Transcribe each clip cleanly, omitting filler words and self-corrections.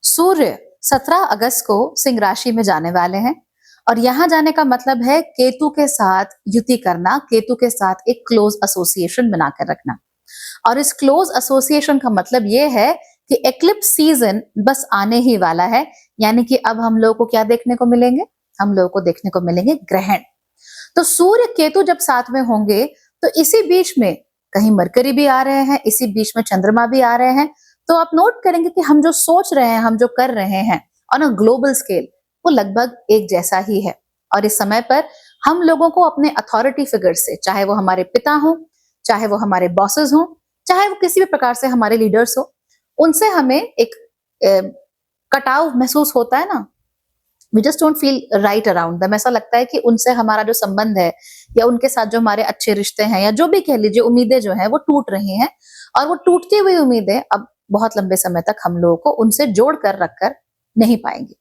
सूर्य 17 अगस्त को सिंह राशि में जाने वाले हैं और यहाँ जाने का मतलब है केतु के साथ युति करना, केतु के साथ एक क्लोज एसोसिएशन बनाकर रखना। और इस क्लोज एसोसिएशन का मतलब ये है कि एक्लिप्स सीजन बस आने ही वाला है, यानी कि अब हम लोगों को क्या देखने को मिलेंगे? हम लोगों को देखने को मिलेंगे ग्रहण। तो सूर्य केतु जब साथ में होंगे तो इसी बीच में कहीं मरकरी भी आ रहे हैं, इसी बीच में चंद्रमा भी आ रहे हैं। तो आप नोट करेंगे कि हम जो सोच रहे हैं, हम जो कर रहे हैं ऑन अ ग्लोबल स्केल, वो लगभग एक जैसा ही है। और इस समय पर हम लोगों को अपने अथॉरिटी फिगर से, चाहे वो हमारे पिता हो, चाहे वो हमारे बॉसेस हो, चाहे वो किसी भी प्रकार से हमारे लीडर्स हो, उनसे हमें एक कटाव महसूस होता है ना। We just don't feel right around them. ऐसा लगता है कि उनसे हमारा जो संबंध है या उनके साथ जो हमारे अच्छे रिश्ते हैं या जो भी कह लीजिए उम्मीदें जो हैं वो टूट रही हैं। और वो टूटती हुई उम्मीदें अब बहुत लंबे समय तक हम लोगों को उनसे जोड़ कर रखकर नहीं पाएंगी।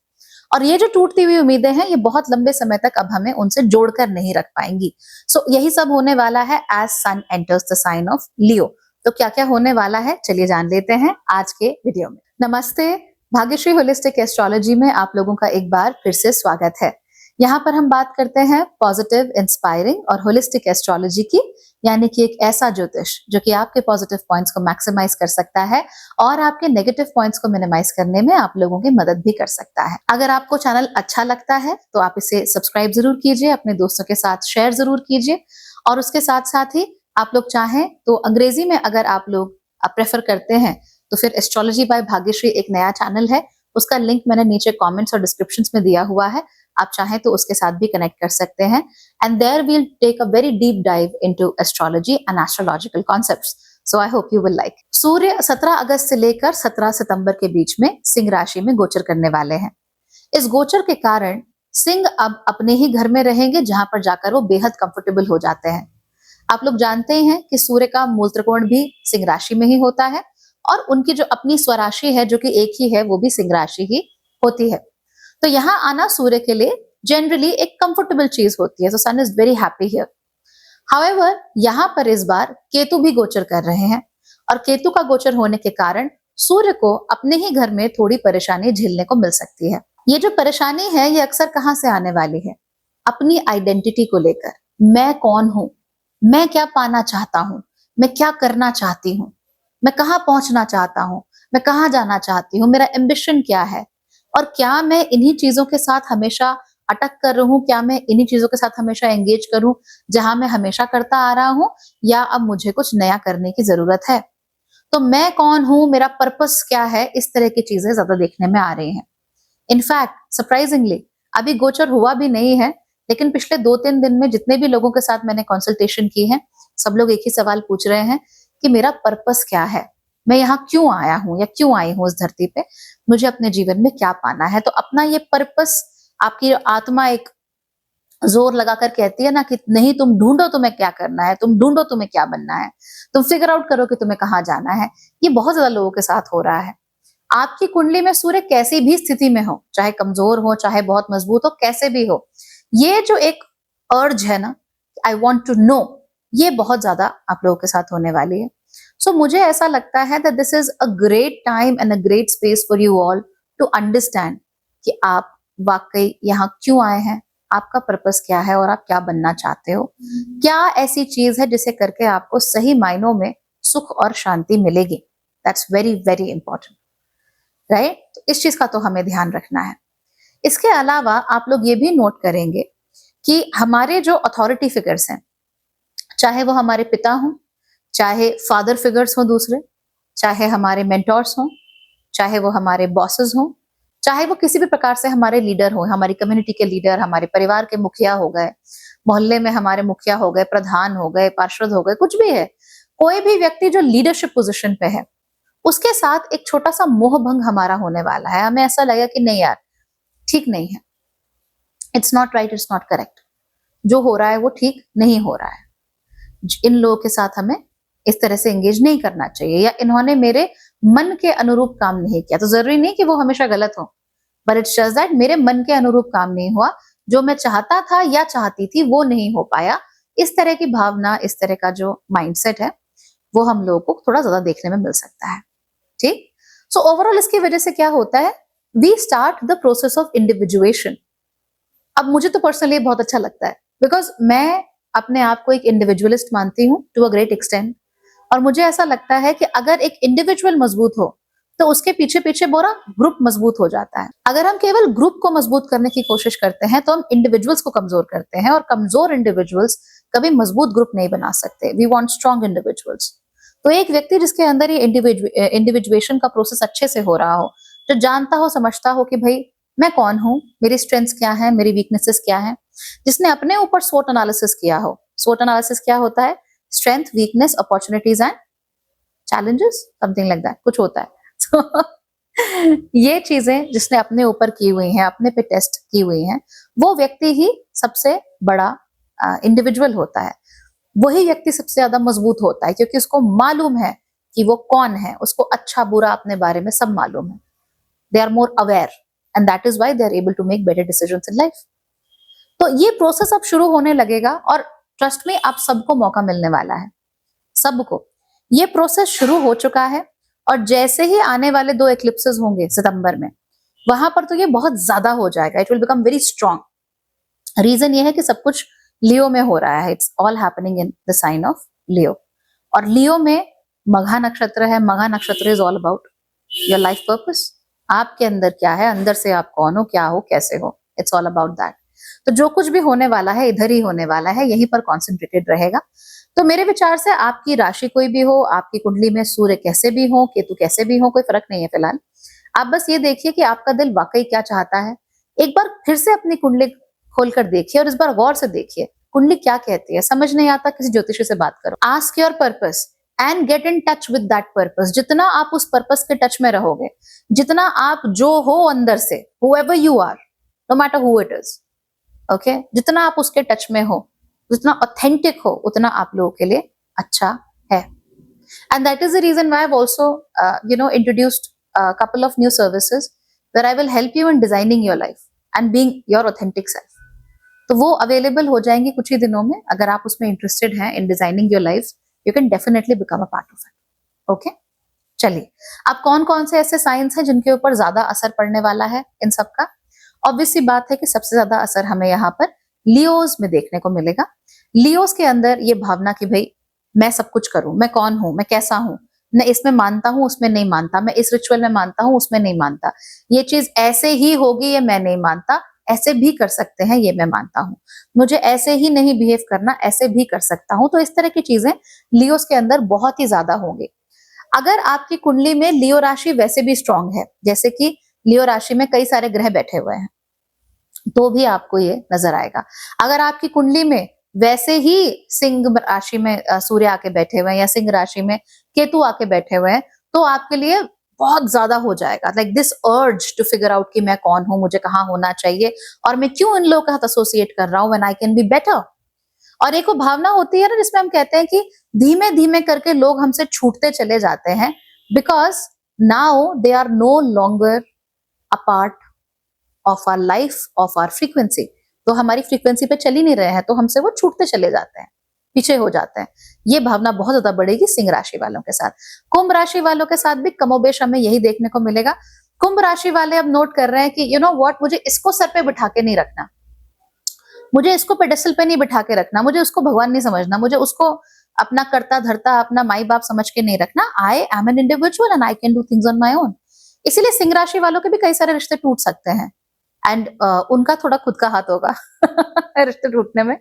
और ये जो टूटती हुई उम्मीदें हैं ये बहुत लंबे समय तक अब हमें उनसे जोड़कर नहीं रख पाएंगी। सो यही सब होने वाला है as sun enters the sign of Leo. तो क्या क्या होने वाला है चलिए जान लेते हैं आज के वीडियो में। नमस्ते, भाग्यश्री होलिस्टिक एस्ट्रोलॉजी में आप लोगों का एक बार फिर से स्वागत है। यहाँ पर हम बात करते हैं पॉजिटिव, इंस्पायरिंग और होलिस्टिक एस्ट्रोलॉजी की, यानी कि एक ऐसा ज्योतिष जो कि आपके पॉजिटिव पॉइंट्स को मैक्सिमाइज कर सकता है और आपके नेगेटिव पॉइंट्स को मिनिमाइज करने में आप लोगों की मदद भी कर सकता है। अगर आपको चैनल अच्छा लगता है तो आप इसे सब्सक्राइब जरूर कीजिए, अपने दोस्तों के साथ शेयर जरूर कीजिए। और उसके साथ साथ ही आप लोग चाहें तो अंग्रेजी में अगर आप लोग प्रेफर करते हैं तो फिर एस्ट्रोलॉजी बाय भाग्यश्री एक नया चैनल है, उसका लिंक मैंने नीचे कमेंट्स और डिस्क्रिप्शंस में दिया हुआ है। आप चाहें तो उसके साथ भी कनेक्ट कर सकते हैं। And there we'll take a very deep dive into astrology and astrological concepts. So I hope you will like. सूर्य 17 अगस्त से लेकर 17 सितंबर के बीच में सिंह राशि में गोचर करने वाले हैं। इस गोचर के कारण सिंह अब अपने ही घर में रहेंगे जहां पर जाकर वो बेहद कंफर्टेबल हो जाते हैं। आप लोग जानते हैं कि सूर्य का मूल त्रिकोण भी सिंह राशि में ही होता है और उनकी जो अपनी स्वराशि है जो कि एक ही है वो भी सिंह राशि ही होती है। तो यहाँ आना सूर्य के लिए जनरली एक कंफर्टेबल चीज होती है। तो sun is very happy here. However यहाँ पर इस बार केतु भी गोचर कर रहे हैं और केतु का गोचर होने के कारण सूर्य को अपने ही घर में थोड़ी परेशानी झेलने को मिल सकती है। ये जो परेशानी है ये अक्सर कहाँ से आने वाली है? अपनी आइडेंटिटी को लेकर। मैं कौन हूं, मैं क्या पाना चाहता हूं, मैं क्या करना चाहती हूँ, मैं कहाँ पहुंचना चाहता हूँ, मैं कहाँ जाना चाहती हूँ, मेरा एम्बिशन क्या है और क्या मैं इन्हीं चीजों के साथ हमेशा अटक कर रहूं, क्या मैं इन्हीं चीजों के साथ हमेशा एंगेज करूं जहां मैं हमेशा करता आ रहा हूं, या अब मुझे कुछ नया करने की जरूरत है। तो मैं कौन हूं, मेरा पर्पस क्या है, इस तरह की चीजें ज्यादा देखने में आ रही हैं। इनफैक्ट सरप्राइजिंगली अभी गोचर हुआ भी नहीं है, लेकिन पिछले 2-3 दिन में जितने भी लोगों के साथ मैंने कंसल्टेशन की है, सब लोग एक ही सवाल पूछ रहे हैं कि मेरा पर्पस क्या है, मैं यहाँ क्यों आया हूँ या क्यों आई हूँ इस धरती पे, मुझे अपने जीवन में क्या पाना है। तो अपना ये पर्पस आपकी आत्मा एक जोर लगाकर कहती है ना कि नहीं, तुम ढूंढो तुम्हें क्या करना है, तुम ढूंढो तुम्हें क्या बनना है, तुम फिगर आउट करो कि तुम्हें कहाँ जाना है। ये बहुत ज्यादा लोगों के साथ हो रहा है। आपकी कुंडली में सूर्य कैसी भी स्थिति में हो, चाहे कमजोर हो चाहे बहुत मजबूत हो, कैसे भी हो, ये जो एक अर्ज है ना, आई वॉन्ट टू नो, ये बहुत ज्यादा आप लोगों के साथ होने वाली है। सो मुझे ऐसा लगता है that this is a great time and a great space for you all to understand कि आप वाकई यहाँ क्यों आए हैं, आपका पर्पस क्या है और आप क्या बनना चाहते हो। क्या ऐसी चीज है जिसे करके आपको सही मायनों में सुख और शांति मिलेगी। That's very very important, right. तो इस चीज का तो हमें ध्यान रखना है। इसके अलावा आप लोग ये भी नोट करेंगे कि हमारे जो अथॉरिटी फिगर्स हैं, चाहे वो हमारे पिता हों, चाहे फादर फिगर्स हों दूसरे, चाहे हमारे मेंटोर्स हों, चाहे वो हमारे बॉसेस हों, चाहे वो किसी भी प्रकार से हमारे लीडर हों, हमारी कम्युनिटी के लीडर, हमारे परिवार के मुखिया हो गए, मोहल्ले में हमारे मुखिया हो गए, प्रधान हो गए, पार्षद हो गए, कुछ भी है, कोई भी व्यक्ति जो लीडरशिप पोजीशन पे है, उसके साथ एक छोटा सा मोह भंग हमारा होने वाला है। हमें ऐसा लगेगा कि नहीं यार, ठीक नहीं है, it's not right, it's not correct, जो हो रहा है वो ठीक नहीं हो रहा है, इन लोगों के साथ हमें इस तरह से एंगेज नहीं करना चाहिए, या इन्होंने मेरे मन के अनुरूप काम नहीं किया। तो जरूरी नहीं कि वो हमेशा गलत हो, बट इट शोज दैट मेरे मन के अनुरूप काम नहीं हुआ, जो मैं चाहता था या चाहती थी वो नहीं हो पाया। इस तरह की भावना, इस तरह का जो माइंडसेट है वो हम लोगों को थोड़ा ज्यादा देखने में मिल सकता है। ठीक। सो ओवरऑल इसकी वजह से क्या होता है we start the process of individuation. अब मुझे तो पर्सनली बहुत अच्छा लगता है, बिकॉज मैं अपने आप को एक इंडिविजुअलिस्ट मानती हूँ टू अ ग्रेट एक्सटेंट। और मुझे ऐसा लगता है कि अगर एक इंडिविजुअल मजबूत हो तो उसके पीछे पीछे पूरा ग्रुप मजबूत हो जाता है। अगर हम केवल ग्रुप को मजबूत करने की कोशिश करते हैं तो हम इंडिविजुअल्स को कमजोर करते हैं, और कमजोर इंडिविजुअल्स कभी मजबूत ग्रुप नहीं बना सकते। We want strong individuals. तो एक व्यक्ति जिसके अंदर ये इंडिविजुएशन का प्रोसेस अच्छे से हो रहा हो, जो जानता हो समझता हो कि भाई मैं कौन हूँ, मेरी स्ट्रेंथ्स क्या है, मेरी वीकनेसेस क्या है, जिसने अपने ऊपर स्वोट एनालिसिस किया हो। स्वोट एनालिसिस क्या होता है? Strength, weakness, opportunities and challenges, something like that कुछ होता है। तो ये चीजें जिसने अपने ऊपर की हुई हैं, अपने पे टेस्ट की हुई हैं, वो व्यक्ति ही सबसे बड़ा इंडिविजुअल होता है। वही व्यक्ति सबसे ज्यादा मजबूत होता है, क्योंकि उसको मालूम है कि वो कौन है, उसको अच्छा बुरा अपने बारे में सब मालूम है। They are more aware and that is why they are able to make better decisions in life. तो ये प्रोसेस अब शुरू होने लगेगा, और ट्रस्ट में आप सबको मौका मिलने वाला है, सबको। ये प्रोसेस शुरू हो चुका है, और जैसे ही आने वाले 2 एक्लिप्सेस होंगे सितंबर में, वहां पर तो ये बहुत ज्यादा हो जाएगा। It will become very strong. Reason ये है कि सब कुछ लियो में हो रहा है। It's all happening in the sign of लियो। और लियो में मघा नक्षत्र है। मघा नक्षत्र is all about your life purpose. आपके अंदर क्या है, अंदर से आप कौन हो, क्या हो, कैसे हो, इट्स ऑल अबाउट दैट। तो जो कुछ भी होने वाला है इधर ही होने वाला है, यहीं पर कॉन्सेंट्रेटेड रहेगा। तो मेरे विचार से आपकी राशि कोई भी हो, आपकी कुंडली में सूर्य कैसे भी हो, केतु कैसे भी हो, कोई फर्क नहीं है फिलहाल। आप बस ये देखिए कि आपका दिल वाकई क्या चाहता है। एक बार फिर से अपनी कुंडली खोलकर देखिए, और इस बार गौर से देखिए कुंडली क्या कहती है। समझ नहीं आता, किसी ज्योतिषी से बात करो। Ask your purpose and get in touch with that purpose. जितना आप उस पर्पस के टच में रहोगे, जितना आप जो हो अंदर से, whoever you are, no matter who it is, okay, जितना आप उसके टच में हो, जितना ऑथेंटिक हो, उतना आप लोगों के लिए अच्छा है। And that is the reason why I have also introduced a couple of new services where I will help you in designing your life and being your authentic self. तो वो अवेलेबल हो जाएंगी कुछ ही दिनों में। अगर आप उसमें इंटरेस्टेड हैं in designing your life, you can definitely become a part of it. Okay, चलिए, अब कौन कौन से ऐसे साइंस हैं जिनके ऊपर ज्यादा असर पड़ने वाला है इन सब का? ऑब्वियस सी बात है कि सबसे ज्यादा असर हमें यहाँ पर लियोज में देखने को मिलेगा। लियोज के अंदर ये भावना कि भाई मैं सब कुछ करूं, मैं कौन हूं, मैं कैसा हूं, मैं इसमें मानता हूं, उसमें नहीं मानता, मैं इस रिचुअल में मानता हूं, उसमें नहीं मानता, ये चीज ऐसे ही होगी, ये मैं नहीं मानता, ऐसे भी कर सकते हैं, ये मैं मानता हूं, मुझे ऐसे ही नहीं बिहेव करना, ऐसे भी कर सकता हूं। तो इस तरह की चीजें लियोज के अंदर बहुत ही ज्यादा होंगी। अगर आपकी कुंडली में लियो राशि वैसे भी स्ट्रांग है, जैसे कि लियो राशि में कई सारे ग्रह बैठे हुए हैं, तो भी आपको ये नजर आएगा। अगर आपकी कुंडली में वैसे ही सिंह राशि में सूर्य आके बैठे हुए हैं, या सिंह राशि में केतु आके बैठे हुए हैं, तो आपके लिए बहुत ज्यादा हो जाएगा। Like this urge to figure out कि मैं कौन हूं, मुझे कहाँ होना चाहिए, और मैं क्यों इन लोगों के साथ एसोसिएट कर रहा हूं when I can be better. और एक वो भावना होती है ना जिसमें हम कहते हैं कि धीमे धीमे करके लोग हमसे छूटते चले जाते हैं, because now they are no longer a part of our life, of our frequency. तो हमारी फ्रीक्वेंसी पे चल ही नहीं रहे हैं, तो हमसे वो छूटते चले जाते हैं, पीछे हो जाते हैं। ये भावना बहुत ज्यादा बढ़ेगी सिंह राशि वालों के साथ। कुंभ राशि वालों के साथ भी कमोबेश हमें यही देखने को मिलेगा। कुंभ राशि वाले अब नोट कर रहे हैं कि यू नो व्हाट, मुझे इसको सर पे बिठा के नहीं रखना, मुझे इसको पेडेस्टल पे नहीं बिठा के रखना, मुझे उसको भगवान नहीं समझना, मुझे उसको अपना करता धरता अपना माई बाप समझ के नहीं रखना। I am an individual and I can do things on my own. इसीलिए सिंह राशि वालों के भी कई सारे रिश्ते टूट सकते हैं, एंड उनका थोड़ा खुद का हाथ होगा रिश्ते टूटने में,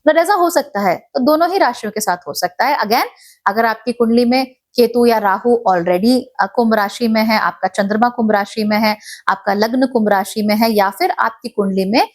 बट ऐसा हो सकता है। तो दोनों ही राशियों के साथ हो सकता है। अगेन, अगर आपकी कुंडली में केतु या राहु ऑलरेडी कुंभ राशि में है, आपका चंद्रमा कुंभ राशि में है, आपका लग्न कुंभ राशि में है, या फिर आपकी कुंडली में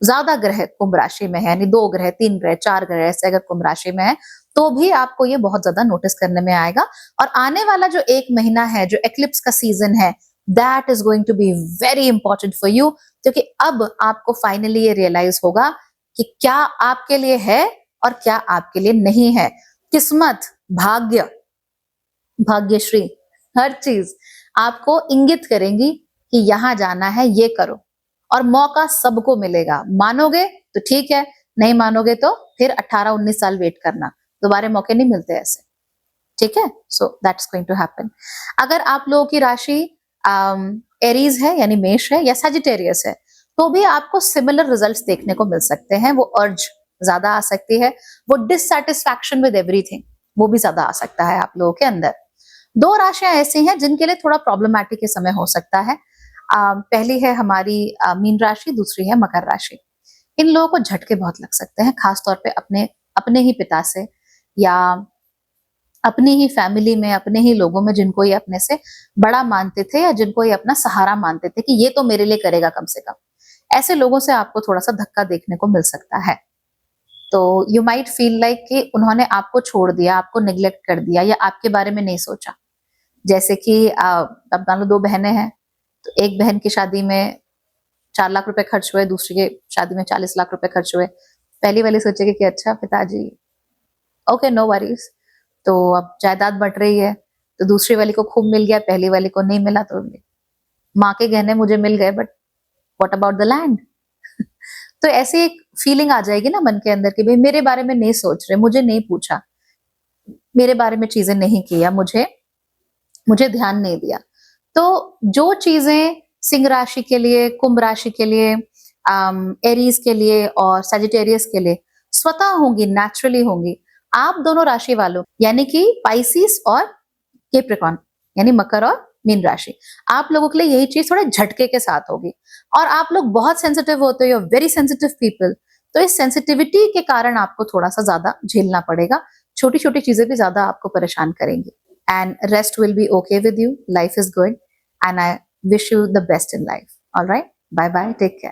ज्यादा ग्रह कुंभ राशि में है, यानी 2 ग्रह, 3 ग्रह, 4 ग्रह ऐसे अगर कुंभ राशि में है, तो भी आपको ये बहुत ज्यादा नोटिस करने में आएगा। और आने वाला जो 1 महीना है, जो एक्लिप्स का सीजन है, that is going to be very important for you, क्योंकि अब आपको फाइनली ये रियलाइज होगा कि क्या आपके लिए है और क्या आपके लिए नहीं है। किस्मत, भाग्य, भाग्यश्री, हर चीज आपको इंगित करेंगी कि यहां जाना है, ये करो। और मौका सबको मिलेगा। मानोगे तो ठीक है, नहीं मानोगे तो फिर 18-19 साल वेट करना, दोबारा मौके नहीं मिलते ऐसे, ठीक है। So that's going to happen. अगर आप लोगों की राशि एरीज है यानी मेष है या सजिटेरियस है, तो भी आपको सिमिलर रिजल्ट्स देखने को मिल सकते हैं। वो अर्ज ज्यादा आ सकती है, वो डिससैटिस्फैक्शन विद एवरीथिंग वो भी ज्यादा आ सकता है आप लोगों के अंदर। दो राशियां ऐसी हैं जिनके लिए थोड़ा प्रॉब्लमैटिक इस समय हो सकता है। पहली है हमारी मीन राशि, दूसरी है मकर राशि। इन लोगों को झटके बहुत लग सकते हैं, खासतौर पे अपने अपने ही पिता से या अपनी ही फैमिली में, अपने ही लोगों में जिनको ये अपने से बड़ा मानते थे या जिनको ये अपना सहारा मानते थे कि ये तो मेरे लिए करेगा कम से कम, ऐसे लोगों से आपको थोड़ा सा धक्का देखने को मिल सकता है। तो यू माइट फील लाइक कि उन्होंने आपको छोड़ दिया, आपको निग्लेक्ट कर दिया या आपके बारे में नहीं सोचा। जैसे कि अब मान लो दो बहनें हैं, तो एक बहन की शादी में 4 लाख रुपए खर्च हुए, दूसरी की शादी में 40 लाख रुपए खर्च हुए। पहली वाली सोचेगी कि अच्छा पिताजी ओके नो वरीज, तो अब जायदाद बढ़ रही है, तो दूसरी वाली को खूब मिल गया, पहली वाली को नहीं मिला, तो माँ के गहने मुझे मिल गए but what about the land. तो ऐसी एक फीलिंग आ जाएगी ना मन के अंदर कि भाई मेरे बारे में नहीं सोच रहे, मुझे नहीं पूछा, मेरे बारे में चीजें नहीं किया, मुझे मुझे ध्यान नहीं दिया। तो जो चीजें सिंह राशि के लिए, कुंभ राशि के लिए, एरीज के लिए और सजिटेरियस के लिए स्वतः होंगी, नेचुरली होंगी, आप दोनों राशि वालों यानी कि पाइसिस और कैप्रिकॉर्न यानी मकर और मीन राशि, आप लोगों के लिए यही चीज थोड़े झटके के साथ होगी। और आप लोग बहुत सेंसिटिव होते हो, वेरी सेंसिटिव पीपल, तो इस सेंसिटिविटी के कारण आपको थोड़ा सा ज्यादा झेलना पड़ेगा। छोटी छोटी चीजें भी ज्यादा आपको परेशान करेंगी। And rest will be okay with you, life is good and I wish you the best in life. Alright, bye bye, take care.